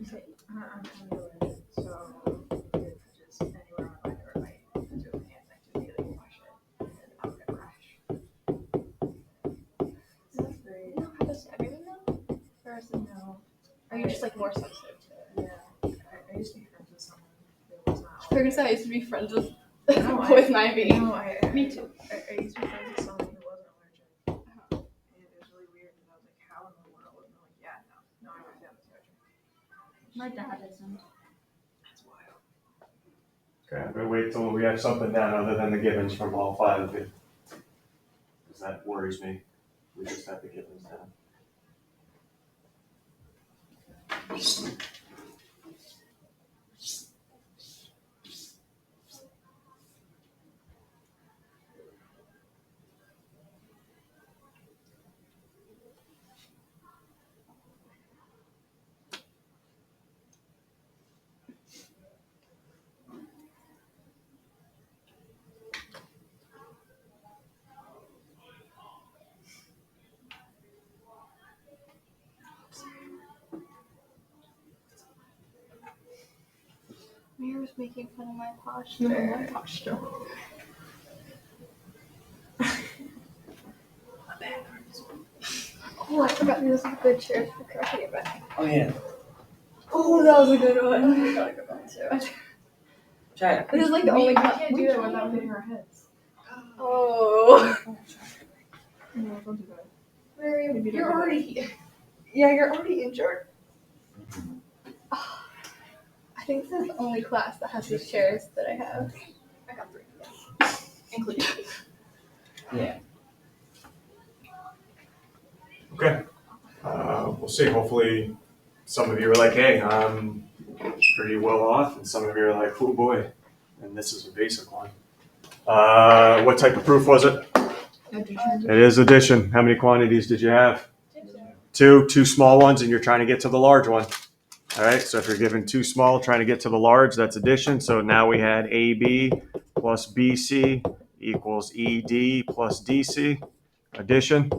I'm allergic, so it's just anywhere on my left or right. I do my hands, I do daily wash it, and I'll get a rash. That's great. You don't have this everyone though? Or is it No. Are you just like more sensitive to it? Yeah. I used to be friends with someone who was not. For example, I used to be friends with No, with my baby. No, Me too. I used to be friends with someone who wasn't allergic. And it was really weird because I was like, how in the world? And they're like, yeah, no, I my family's allergic. My dad isn't. That's wild. Okay, I'm gonna wait till we have something down other than the givens from all 5 of you. Because that worries me. We just have the givens down. Mira was making fun of my posture. My posture. Oh, I forgot these are good chairs for cracking it back. Oh yeah. Oh, that was a good one. I got a good one too. Try it. This is like the only we class. can't do that without hitting our heads. Oh. No, don't do that. Mary, Maybe you're don't do already. Yeah, you're already injured. I think this is the only class that has these chairs that I have. I got 3, including. Yeah. Okay. We'll see. Hopefully, some of you are like, hey, I'm pretty well off, and some of you are like, oh boy, and this is a basic one. What type of proof was it? Addition. It is addition. How many quantities did you have? 2 small ones, and you're trying to get to the large one. All right, so if you're given 2 small, trying to get to the large, that's addition. So now we had AB plus BC equals ED plus DC, addition.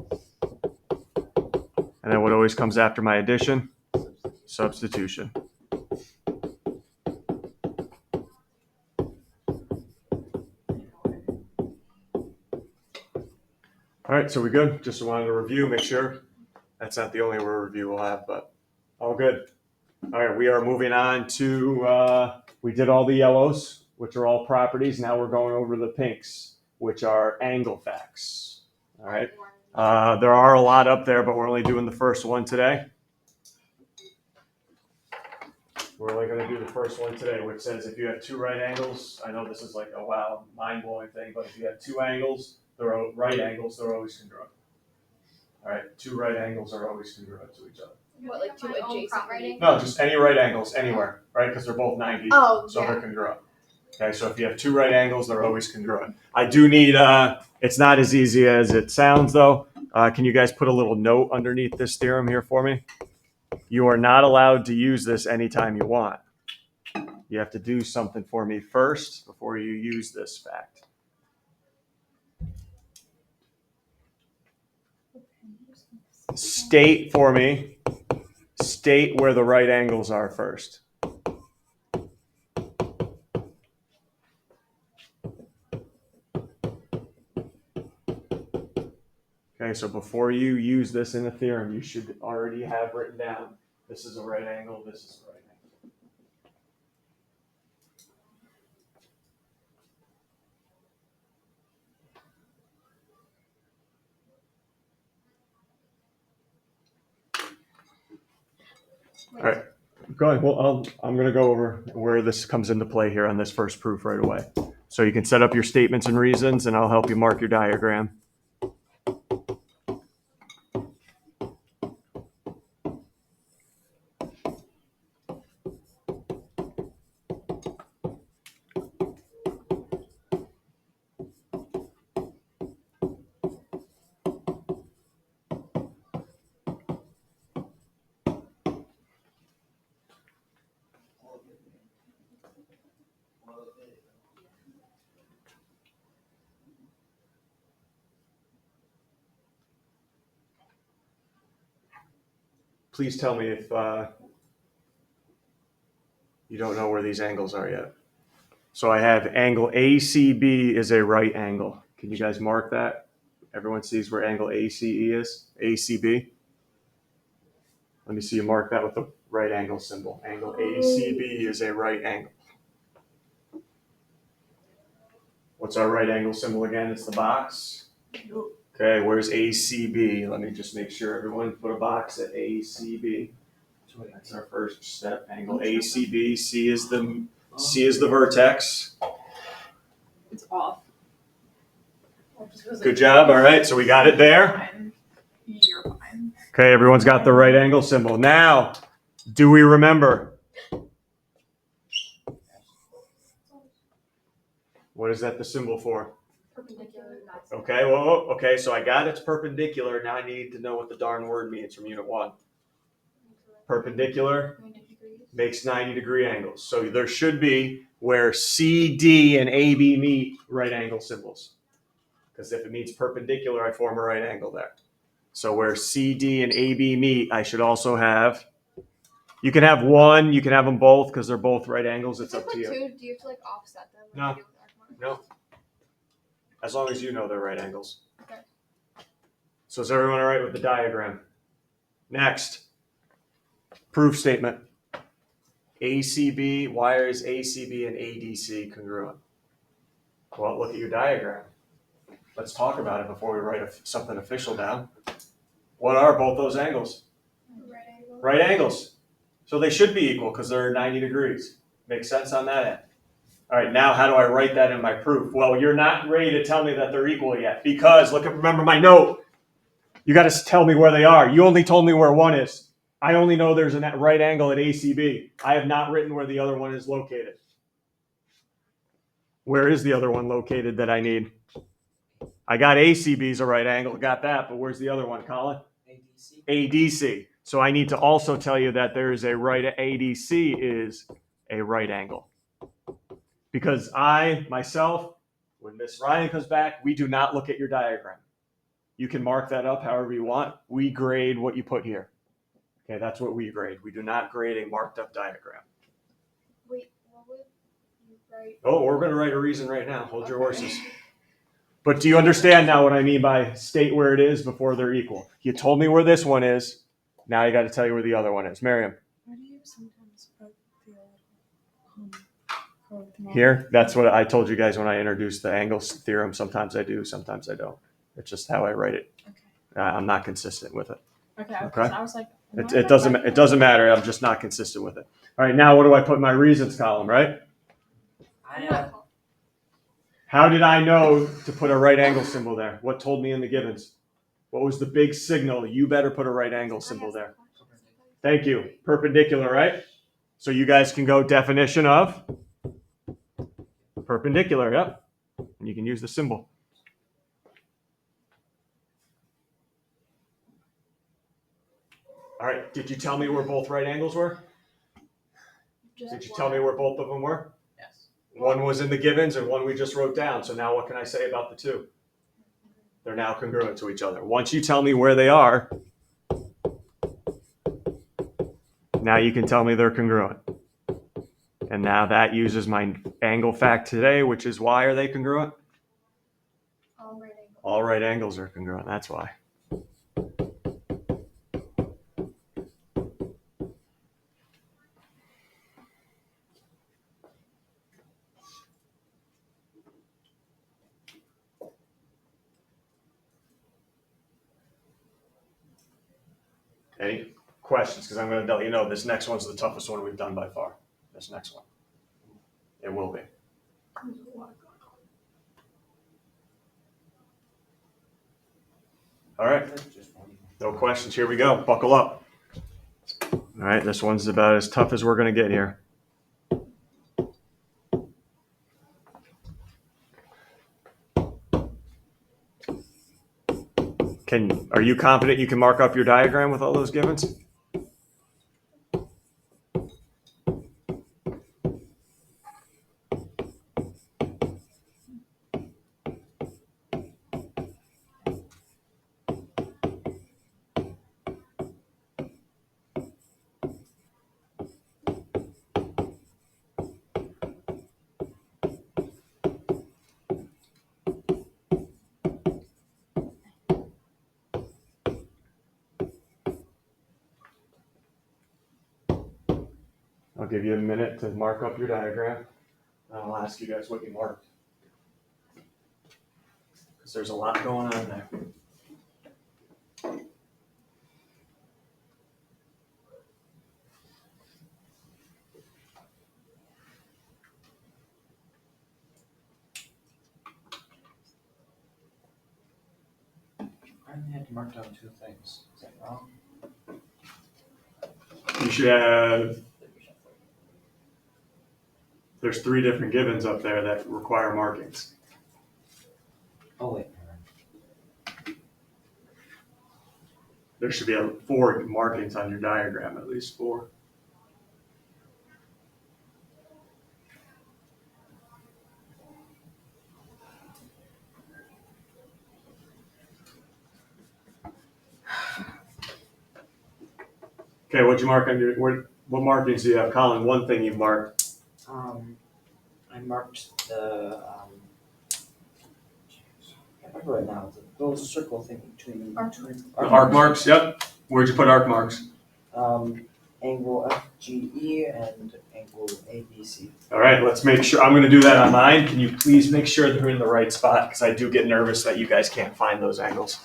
And then what always comes after my addition? Substitution. All right, so we good? Just wanted to review, make sure. That's not the only review we'll have, but all good. All right, we are moving on to, we did all the yellows, which are all properties. Now we're going over the pinks, which are angle facts. All right. There are a lot up there, but we're only doing the first one today. We're only going to do the first one today, which says if you have 2 right angles, I know this is like a wow, mind-blowing thing, but if you have 2 angles, they're right angles, they're always congruent. All right, 2 right angles are always congruent to each other. What, like 2 adjacent writing? No, just any right angles anywhere, right? Because they're both 90, so they're congruent. Okay, so if you have 2 right angles, they're always congruent. I do need, it's not as easy as it sounds though. Can you guys put a little note underneath this theorem here for me? You are not allowed to use this anytime you want. You have to do something for me first before you use this fact. State for me, state where the right angles are first. Okay, so before you use this in a theorem, you should already have written down, this is a right angle, this is a right angle. All right, go ahead. Well, I'm going to go over where this comes into play here on this first proof right away. So you can set up your statements and reasons, and I'll help you mark your diagram. Please tell me if You don't know where these angles are yet. So I have angle ACB is a right angle. Can you guys mark that? Everyone sees where angle ACE is? ACB? Let me see you mark that with the right angle symbol. Angle ACB is a right angle. What's our right angle symbol again? It's the box. Okay, where's ACB? Let me just make sure everyone put a box at ACB. That's our first step. Angle ACB. C is the vertex. It's off. Good job. All right, so we got it there. You're fine. Okay, everyone's got the right angle symbol. Now, do we remember? What is that the symbol for? Perpendicular. Okay, well, okay, so I got it's perpendicular. Now I need to know what the darn word means from unit 1. Perpendicular makes 90-degree angles. So there should be where CD and AB meet right angle symbols. Because if it means perpendicular, I form a right angle there. So where CD and AB meet, I should also have, you can have one, you can have them both because they're both right angles. It's up to you. Two, do you have to like offset them? No. No. As long as you know they're right angles. Okay. So is everyone all right with the diagram? Next, proof statement. ACB, why is ACB and ADC congruent? Well, look at your diagram. Let's talk about it before we write something official down. What are both those angles? Right angle. Right angles. So they should be equal because they're 90 degrees. Makes sense on that end. All right, now how do I write that in my proof? Well, you're not ready to tell me that they're equal yet because, remember my note. You got to tell me where they are. You only told me where one is. I only know there's a right angle at ACB. I have not written where the other one is located. Where is the other one located that I need? I got ACB's a right angle, got that, but where's the other one, Colin? ADC. ADC. So I need to also tell you that there is a right ADC is a right angle. Because I, myself, when Miss Ryan comes back, we do not look at your diagram. You can mark that up however you want. We grade what you put here. Okay, that's what we grade. We do not grade a marked up diagram. Wait, what would you write? Oh, we're going to write a reason right now. Hold your horses. But do you understand now what I mean by state where it is before they're equal? You told me where this one is. Now you got to tell you where the other one is. Miriam. Why do you sometimes put the Here, that's what I told you guys when I introduced the angles theorem. Sometimes I do, sometimes I don't. It's just how I write it. Okay. I'm not consistent with it. Okay. Okay. I was like, It doesn't matter. I'm just not consistent with it. All right, now what do I put in my reasons column, right? How did I know to put a right angle symbol there? What told me in the givens? What was the big signal? You better put a right angle symbol there. Thank you. Perpendicular, right? So you guys can go definition of perpendicular, yep. And you can use the symbol. All right, did you tell me where both right angles were? Did you tell me where both of them were? Yes. One was in the givens and one we just wrote down. So now what can I say about the two? They're now congruent to each other. Once you tell me where they are, now you can tell me they're congruent. And now that uses my angle fact today, which is why are they congruent? All right angles. All right angles are congruent. That's why. Any questions? Because I'm going to let you know this next one's the toughest one we've done by far. This next one. It will be. All right. No questions. Here we go. Buckle up. All right. This one's about as tough as we're going to get here. Are you confident you can mark up your diagram with all those givens? give you a minute to mark up your diagram. And I'll ask you guys what you marked. Because there's a lot going on there. I only had to mark down 2 things. Is that wrong? You should have, there's 3 different givens up there that require markings. Oh, wait. There should be 4 markings on your diagram, at least 4. Okay, what'd you mark on your, what markings do you have? Colin, one thing you marked. I marked the, I can't remember right now, the little circle thing between. The arc marks, yep. Where'd you put arc marks? Angle FGE and angle ABC. All right, let's make sure. I'm going to do that on mine. Can you please make sure they're in the right spot? Because I do get nervous that you guys can't find those angles.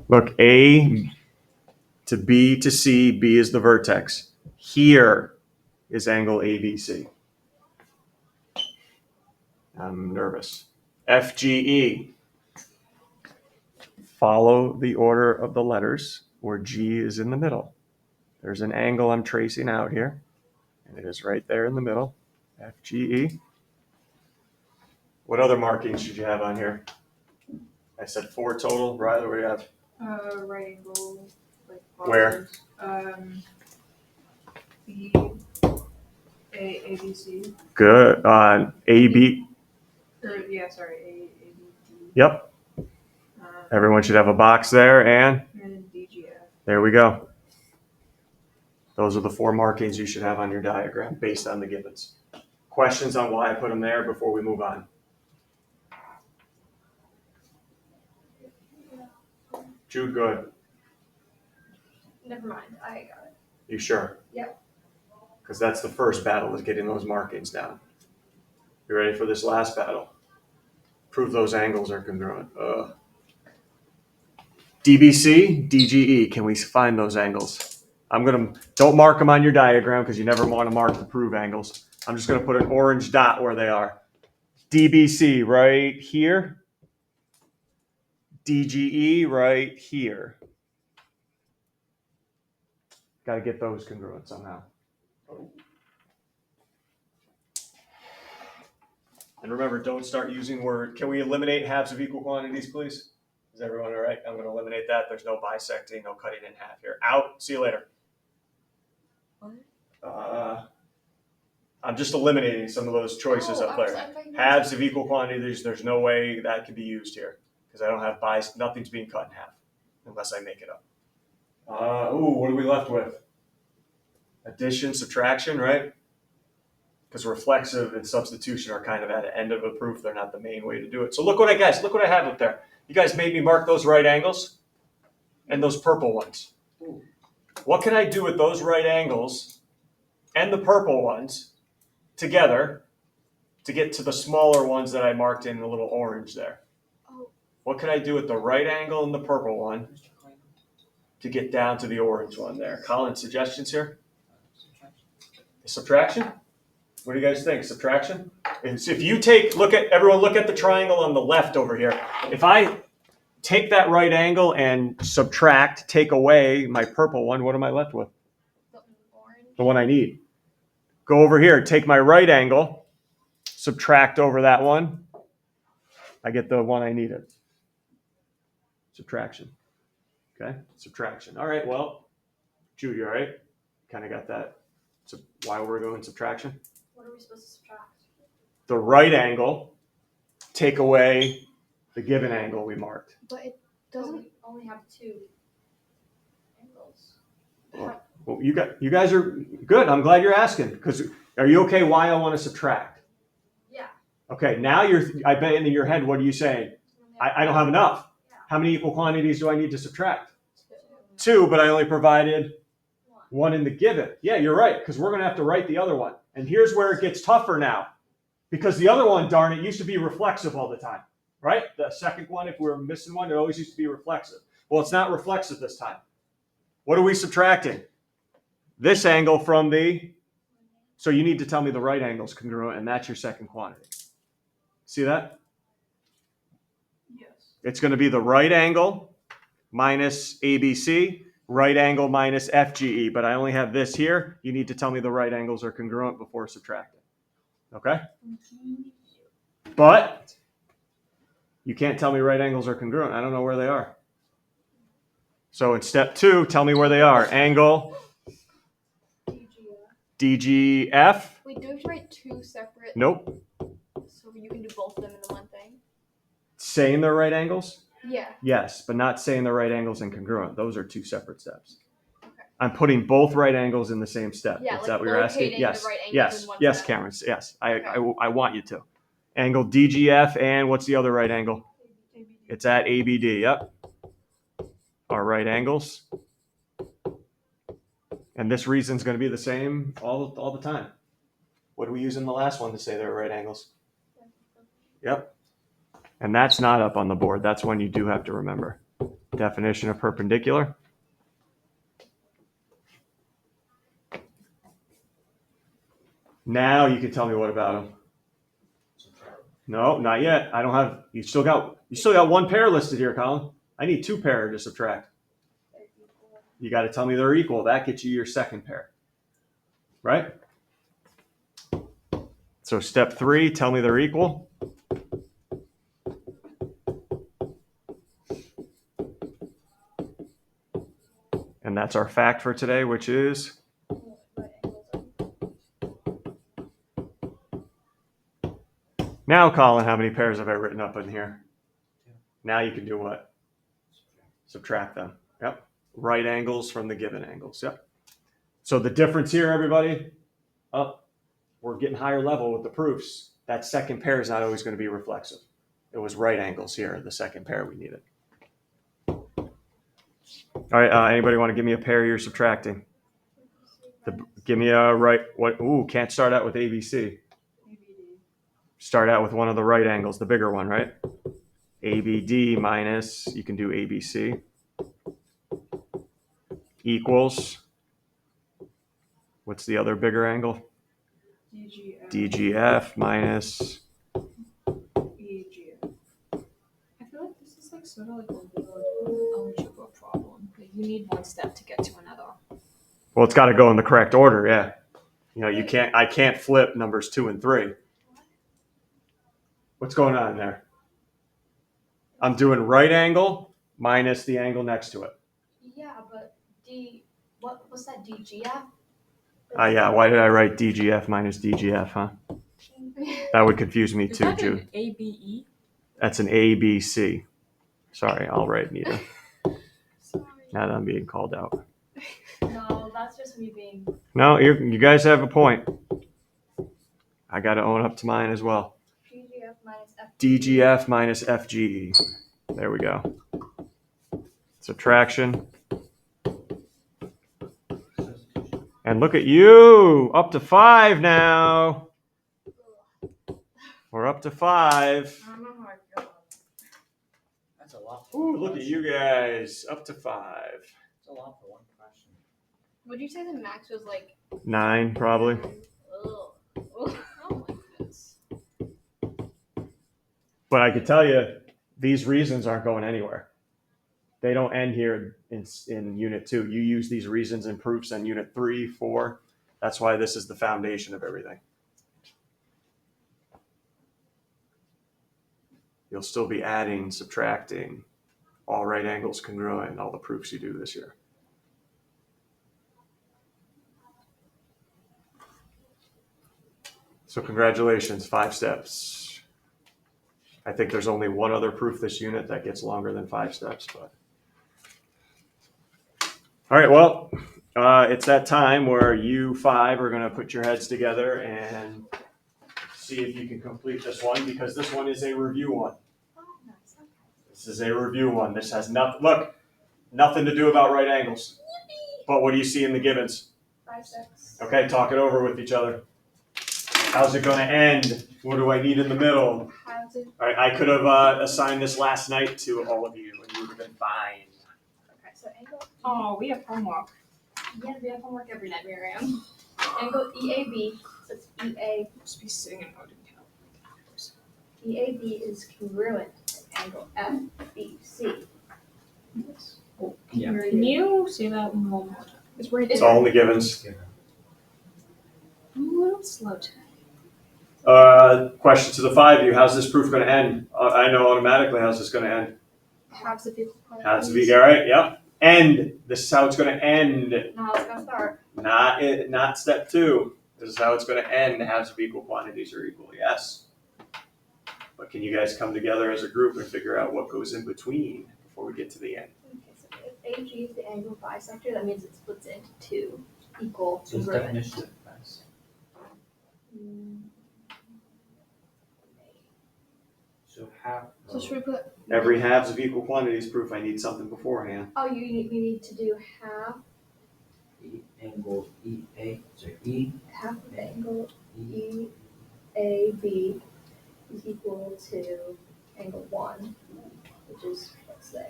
Look, A to B to C, B is the vertex. Here is angle ABC. I'm nervous. FGE. Follow the order of the letters where G is in the middle. There's an angle I'm tracing out here, and it is right there in the middle. FGE. What other markings should you have on here? I said 4 total. Riley, what do you have? Right angle. Like Where? B, A, B, C. Good. AB. Yeah, sorry, A, B, D. Yep. Everyone should have a box there, and And D, G, F. there we go. Those are the 4 markings you should have on your diagram based on the givens. Questions on why I put them there before we move on? Jude, good. Never mind. I got it. You sure? Yep. Because that's the first battle, is getting those markings down. You ready for this last battle? Prove those angles are congruent. DBC, DGE, can we find those angles? Don't mark them on your diagram because you never want to mark the prove angles. I'm just going to put an orange dot where they are. DBC right here. DGE right here. Got to get those congruent somehow. And remember, don't start using word. Can we eliminate halves of equal quantities, please? Is everyone all right? I'm going to eliminate that. There's no bisecting, no cutting in half here. Out. See you later. What? I'm just eliminating some of those choices up there. Halves of equal quantities, there's no way that can be used here because I don't have nothing's being cut in half unless I make it up. What are we left with? Addition, subtraction, right? Because reflexive and substitution are kind of at the end of a proof. They're not the main way to do it. So look what I have up there. You guys made me mark those right angles and those purple ones. What can I do with those right angles and the purple ones together to get to the smaller ones that I marked in a little orange there? Oh. What can I do with the right angle and the purple one to get down to the orange one there? Colin, suggestions here? Subtraction? What do you guys think? Subtraction? And so if you look at the triangle on the left over here. If I take that right angle and take away my purple one, what am I left with? The orange. The one I need. Go over here, take my right angle, subtract over that one. I get the one I needed. Subtraction. Okay, subtraction. All right, well, Jude, you all right? Kind of got that. So why we're doing subtraction? What are we supposed to subtract? The right angle, take away the given angle we marked. But it doesn't only have 2 angles. Well, you guys are good. I'm glad you're asking. Because are you okay? Why I want to subtract? Yeah. Okay. Now I bet in your head, what are you saying? I don't have enough. Yeah. How many equal quantities do I need to subtract? 2, but I only provided one in the given. Yeah, you're right, because we're going to have to write the other one. And here's where it gets tougher now. Because the other one, darn it, used to be reflexive all the time, right? The second one, if we were missing one, it always used to be reflexive. Well, it's not reflexive this time. What are we subtracting? This angle from the, so you need to tell me the right angle is congruent, and that's your second quantity. See that? Yes. It's going to be the right angle minus ABC, right angle minus FGE, but I only have this here. You need to tell me the right angles are congruent before subtracting. Okay? But you can't tell me right angles are congruent. I don't know where they are. So in step 2, tell me where they are. Angle DGF. Wait, do we have to write 2 separate? Nope. So you can do both of them in the one thing? Saying they're right angles? Yeah. Yes, but not saying they're right angles and congruent. Those are 2 separate steps. Okay. I'm putting both right angles in the same step. Yeah, Is like that what you're asking? locating Yes. the right angles Yes. in one Yes, step. Cameron. Yes. Okay. I want you to. Angle DGF and what's the other right angle? It's at ABD. Yep. Our right angles. And this reason's going to be the same all the time. What did we use in the last one to say they were right angles? Yep. And that's not up on the board. That's one you do have to remember. Definition of perpendicular. Now you can tell me what about them. No, not yet. I don't have. You still got one pair listed here, Colin. I need 2 pair to subtract. You got to tell me they're equal. That gets you your second pair, right? So step 3, tell me they're equal. And that's our fact for today, which is now, Colin, how many pairs have I written up in here? Now you can do what? Subtract them. Yep. Right angles from the given angles. Yep. So the difference here, everybody, we're getting higher level with the proofs. That second pair is not always going to be reflexive. It was right angles here, the second pair we needed. All right, anybody want to give me a pair you're subtracting? Give me a right, what? Ooh, can't start out with ABC. Start out with one of the right angles, the bigger one, right? ABD minus, you can do ABC, equals, what's the other bigger angle? DGF minus EGF. I feel like this is like sort of like a weird algebra problem. Like you need one step to get to another. Well, it's got to go in the correct order, yeah. You know, I can't flip numbers 2 and 3. What's going on there? I'm doing right angle minus the angle next to it. Yeah, but what was that, DGF? Yeah, why did I write DGF minus DGF, huh? That would confuse me too, Jude. An ABE? That's an ABC. Sorry, I'll write neither. Sorry. Now that I'm being called out. No, that's just me being. No, you guys have a point. I got to own up to mine as well. DGF minus FGE. DGF minus FGE. There we go. Subtraction. And look at you, up to 5 now. We're up to 5. I don't know how I feel about that. That's a lot. Ooh, look at you guys, up to 5. That's a lot for one question. Would you say the max was like 9, probably. Ugh. I don't like this. But I could tell you, these reasons aren't going anywhere. They don't end here in Unit 2. You use these reasons and proofs in Unit 3, 4. That's why this is the foundation of everything. You'll still be adding, subtracting, all right angles congruent, all the proofs you do this year. So congratulations, 5 steps. I think there's only one other proof this unit that gets longer than 5 steps, but. All right, well, it's that time where you 5 are going to put your heads together and see if you can complete this one, because this one is a review one. Oh, nice. Okay. This is a review one. This has nothing to do about right angles. But what do you see in the givens? bisects. Okay, talk it over with each other. How's it going to end? What do I need in the middle? Halves of, All right, I could have assigned this last night to all of you, and you would have been fine. okay, so angle. Oh, we have homework. Yeah, we have homework every night, Miriam. Angle EAB, so it's EA. Must be sitting in audio count. EAB is congruent to angle FBC. Yeah. Can you say that one more time? It's right It's all in the givens. I'm a little slow today. Question to the 5 of you, how's this proof going to end? I know automatically how's this going to end. halves of equal quantities. Halves of equal, all right, yep. End. This is how it's going to end. Now it's gonna start. Not step 2. This is how it's going to end. Halves of equal quantities are equal, yes. But can you guys come together as a group and figure out what goes in between before we get to the end? Okay, so if AG is the angle bisector, that means it splits into 2 equal So it's congruent. definition of bias. So half. So should we put? Every halves of equal quantities proof, I need something beforehand. Oh, we need to do half Angle EA, so half of angle E. EAB is equal to angle 1, which is, let's say,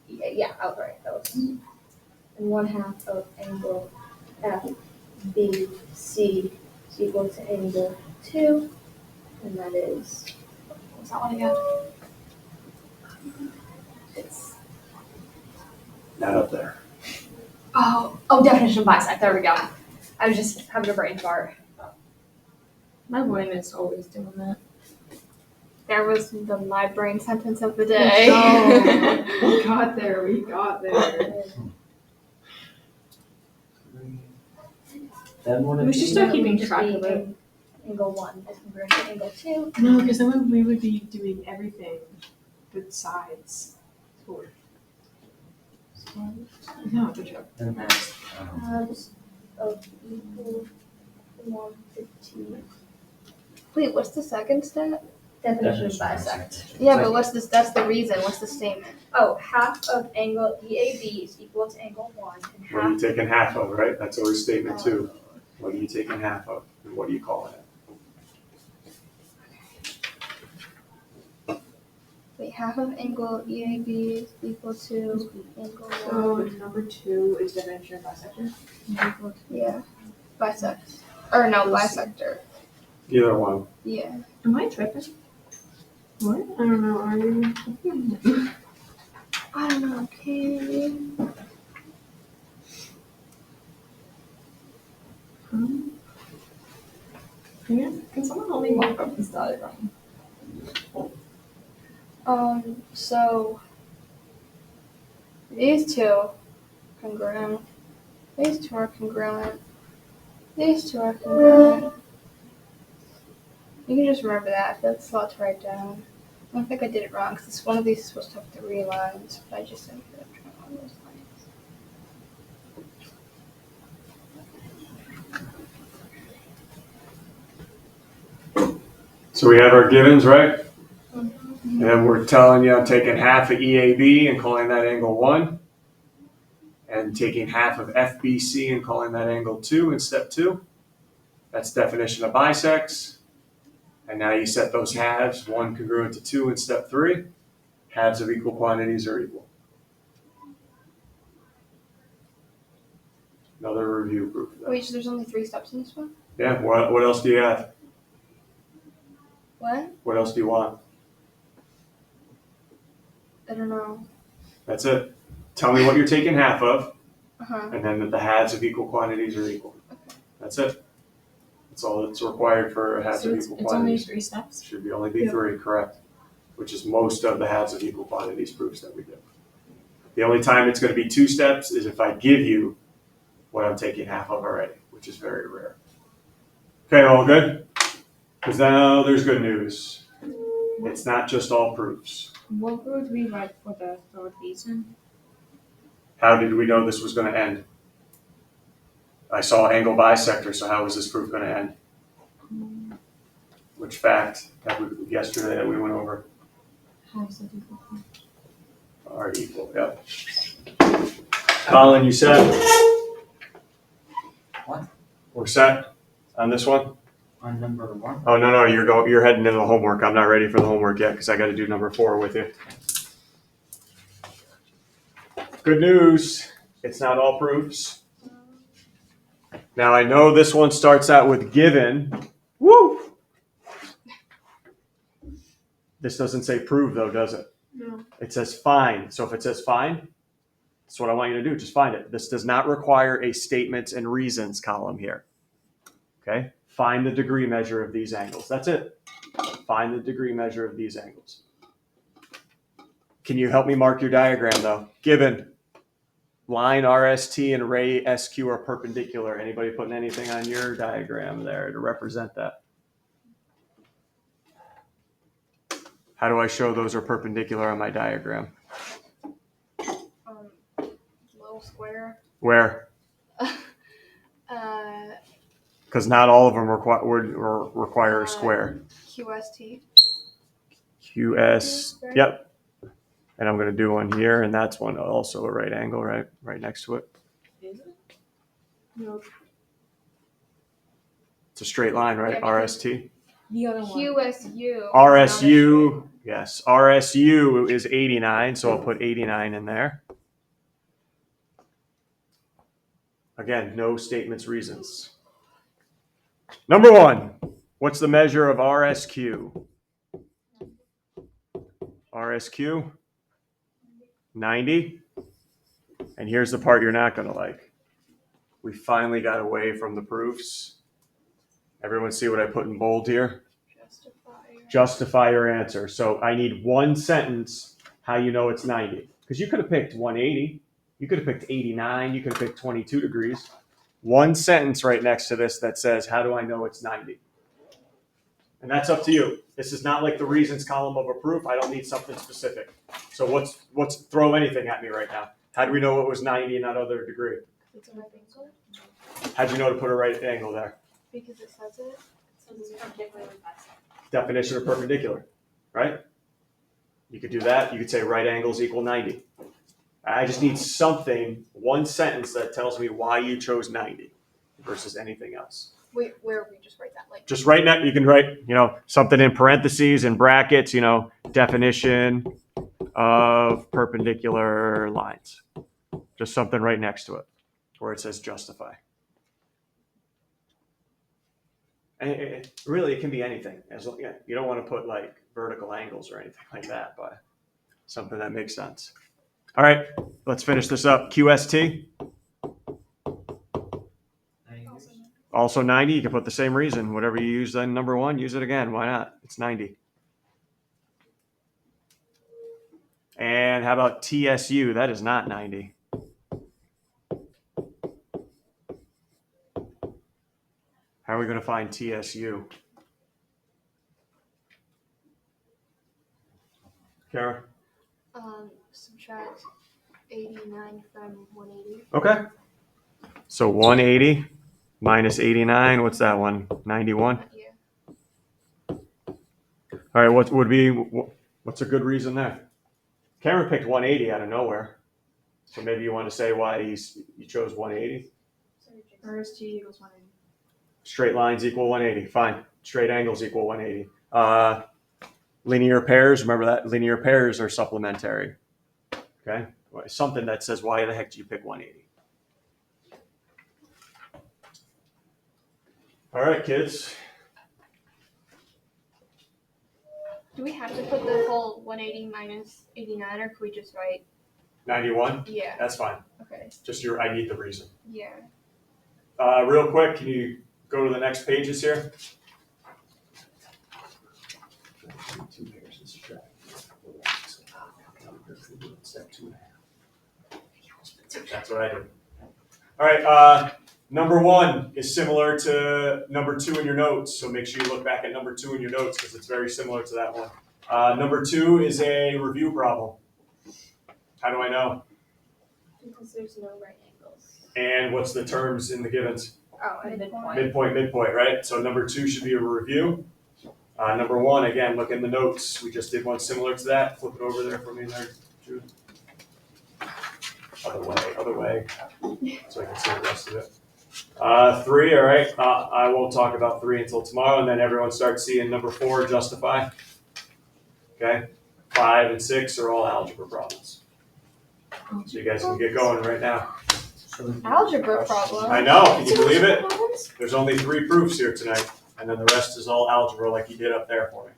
EA. Yeah, I was right. That was. And 1/2 of angle FBC is equal to angle 2, and that is, what's that one again? It's, Not up there. definition of bisect. There we go. I was just having a brain fart. My brain is always doing that. There was my brain sentence of the day. Oh, we got there. Then what We should start keeping Just track be of it. Angle 1 is congruent to angle 2. No, because then we would be doing everything with sides. No, good job. Then that's, Halves of equal 1/15. Wait, what's the second step? Definition of bisect. Yeah, but what's this? That's the reason. What's the statement? Oh, half of angle EAB is equal to angle 1, and What are half. you taking half of, right? That's always statement 2. What are you taking half of? And what are you calling it? Wait, half of angle EAB is equal to angle So 1. number 2 is definition of bisector. Yeah, bisect. Or no, bisector. Either one. Yeah. Am I tripping? What? I don't know. Are you? I don't know. Okay. Yeah. Can someone help me walk up this diagram? So these two congruent. These two are congruent. These two are congruent. You can just remember that. That's a lot to write down. I don't think I did it wrong because one of these is supposed to have 3 lines, but I just didn't put one of those lines. So we have our givens, right? Mm-hmm. And we're telling you I'm taking half of EAB and calling that angle 1. And taking half of FBC and calling that angle 2 in step 2. That's definition of bisects. And now you set those halves, 1 congruent to 2 in step 3. Halves of equal quantities are equal. Another review proof of that. Wait, so there's only 3 steps in this one? Yeah, what else do you have? What? What else do you want? I don't know. That's it. Tell me what you're taking half of, Uh-huh. and then that the halves of equal quantities are equal. That's it. That's all that's required for halves So of it's equal only quantities. 3 steps. Should be only be Yeah. 3, correct? Which is most of the halves of equal quantities proofs that we do. The only time it's going to be 2 steps is if I give you what I'm taking half of already, which is very rare. Okay, all good? Because now there's good news. It's not just all proofs. What would we write for the third reason? How did we know this was going to end? I saw angle bisector, so how was this proof going to end? Which fact that yesterday that we went over Halves of equal. are equal, yep. Colin, you said? set on this one? On number 1? Oh, no, you're heading into the homework. I'm not ready for the homework yet because I got to do number 4 with you. Good news. It's not all proofs. Now, I know this one starts out with given. Woo! This doesn't say prove, though, does it? No. It says find. So if it says find, that's what I want you to do. Just find it. This does not require a statements and reasons column here. Okay? Find the degree measure of these angles. That's it. Find the degree measure of these angles. Can you help me mark your diagram, though? Given line RST and ray SQ are perpendicular. Anybody putting anything on your diagram there to represent that? How do I show those are perpendicular on my diagram? Little square. Where? Because not all of them require a square. QST. QS. Yep. And I'm going to do one here, and that's one also a right angle, right next to it. Is it? No. It's a straight line, right? Yeah, RST. The other one. QSU. RSU. Yes. RSU is 89, so I'll put 89 in there. Again, no statements, reasons. Number 1, what's the measure of RSQ? RSQ, 90. And here's the part you're not going to like. We finally got away from the proofs. Everyone see what I put in bold here? Justify your answer. So I need one sentence how you know it's 90. Because you could have picked 180. You could have picked 89. You could have picked 22 degrees. One sentence right next to this that says, how do I know it's 90? And that's up to you. This is not like the reasons column of a proof. I don't need something specific. So what's throw anything at me right now? How do we know it was 90 and not other degree? It's a right angle. How'd you know to put a right angle there? Because it says it. So this is perpendicular bicep. Definition of perpendicular, right? You could do that. You could say right angles equal 90. I just need something, one sentence that tells me why you chose 90 versus anything else. Wait, where we just write that? Like Just right now, you can write, something in parentheses and brackets, definition of perpendicular lines. Just something right next to it where it says justify. And it can be anything. You don't want to put like vertical angles or anything like that, but something that makes sense. All right, let's finish this up. QST. Also 90. You can put the same reason. Whatever you used on number 1, use it again. Why not? It's 90. And how about TSU? That is not 90. How are we going to find TSU? Kara? Subtract 89 from 180. Okay. So 180 minus 89. What's that one? 91? Yeah. All right. What's a good reason there? Cameron picked 180 out of nowhere. So maybe you want to say why you chose 180? RST equals 180. Straight lines equal 180. Fine. Straight angles equal 180. Linear pairs, remember that? Linear pairs are supplementary. Okay? Something that says, why the heck do you pick 180? All right, kids. Do we have to put the whole 180 minus 89, or could we just write 91? Yeah. That's fine. Okay. Just I need the reason. Yeah. Real quick, can you go to the next pages here? That's what I did. All right. Number 1 is similar to number 2 in your notes. So make sure you look back at number 2 in your notes because it's very similar to that one. Number 2 is a review problem. How do I know? Because there's no right angles. And what's the terms in the givens? Oh, and Midpoint, right? So number 2 should be a review. Number 1, again, look in the notes. We just did one similar to that. Flip it over there for me there, Jude. Other way. So I can see the rest of it. 3, all right. I won't talk about 3 until tomorrow, and then everyone starts seeing number 4, justify. Okay. 5 and 6 are all algebra problems. So you guys can get going right now. Algebra problem. I know. Can you believe it? There's only 3 proofs here tonight, and then the rest is all algebra, like you did up there for me.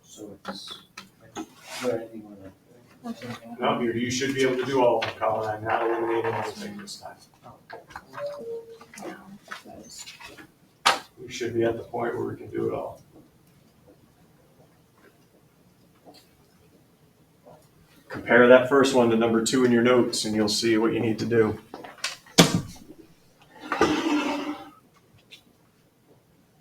So it's like, where anything with it. No, you should be able to do all of them, Colin. I'm not eliminating anything this time. We should be at the point where we can do it all. Compare that first one to number 2 in your notes, and you'll see what you need to do.